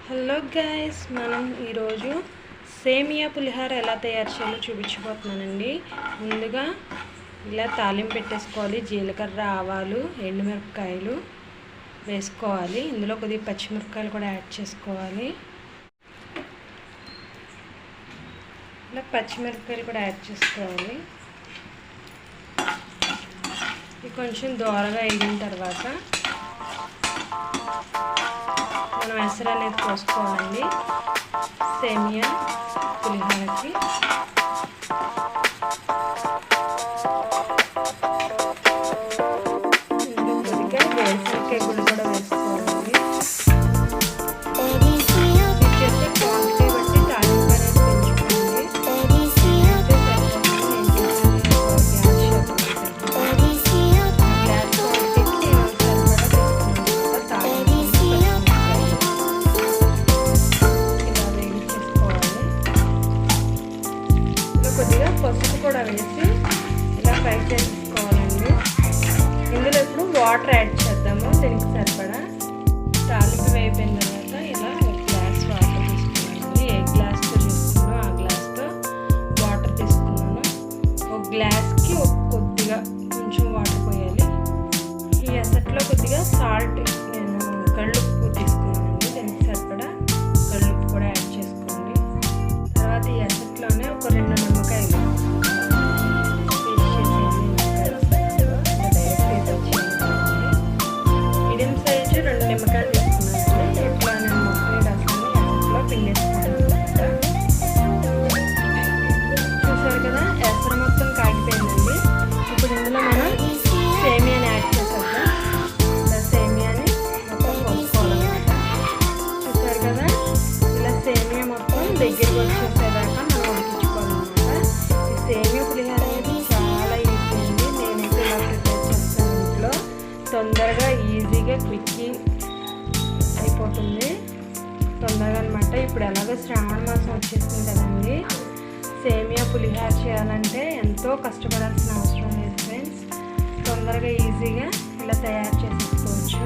Hello guys, మనం ఈరోజు సేమియా పులిహోర ఎలా తయారు చేయాలో చూపించబోతున్నానండి. ముందుగా ఇలా తాలింపు పెట్టేసుకోవాలి. జీలకర్ర, ఆవాలు, ఎండుమిరపకాయలు వేసుకోవాలి. ఇందులో కొద్దిగా పచ్చిమిరపకాయలు కూడా యాడ్ చేసుకోవాలి. ఇలా పచ్చిమిరపకాయలు కూడా యాడ్ చేసుకోవాలి. ఇది కొంచెం దోరగా అయిన తర్వాత మనం ఎసరు అనేది పోసుకోవాలండి సేమియా పులిహోరకి. కొద్దిగా వేరుశనగకాయ గుళ్ళు కూడా వేసుకోవాలండి. చేసే క్వాంటిటీ బట్టి తాలింపు అనేది పెంచుకోండి. కొద్దిగా పసుపు కూడా వేసి ఇలా ఫ్రై చేసుకోవాలండి. ఇందులో ఇప్పుడు వాటర్ యాడ్ చేద్దాము. దీనికి సరిపడా తాలింపు వేయిపోయిన తర్వాత ఇలా ఒక గ్లాస్ వాటర్ తీసుకున్నాను. ఏ గ్లాస్తో చేసుకున్నాను ఆ గ్లాస్తో వాటర్ తీసుకున్నాను. ఒక గ్లాస్కి కొద్దిగా కొంచెం వాటర్ పోయాలి. ఈ ఎసట్లో కొద్దిగా సాల్ట్, నేను కళ్ళుప్పు తీసుకున్నానండి. దీనికి సరిపడా కళ్ళుప్పు కూడా యాడ్ చేసుకోండి. తర్వాత ఈ ఎసట్లోనే ఒక 2 నిమ్మకాయలు మీడియం సైజు 2 నిమ్మకాయలు తీసుకున్నాను. ఇట్లా నేను మొక్కని రసాన్ని ఎసట్లో పిండేసుకున్నాను అనమాట. చూసారు కదా, ఎసరు మొత్తం కాగిపోయిందండి. ఇప్పుడు ఇందులో మనం సేమియాని యాడ్ చేసేద్దాం. ఇలా సేమియాని మొత్తం పోసుకోవాలన్నమాట. చూసారు కదా, ఇలా సేమియా మొత్తం దగ్గరికి వచ్చేసేదాకా మనం ఉడికించుకోవాలన్నమాట. ఈ సేమియా పులిహోర అనేది చాలా ఈజీ అండి. నేనైతే ఇలా ప్రిపేర్ చేస్తాను ఇంట్లో. తొందరగా ఈజీగా క్విక్కి అయిపోతుంది తొందరగా అనమాట. ఇప్పుడు ఎలాగో శ్రావణ మాసం వచ్చేసింది కదండి. సేమియా పులిహోర చేయాలంటే ఎంతో కష్టపడాల్సిన అవసరం లేదు ఫ్రెండ్స్. తొందరగా ఈజీగా ఇలా తయారు చేసేసుకోవచ్చు.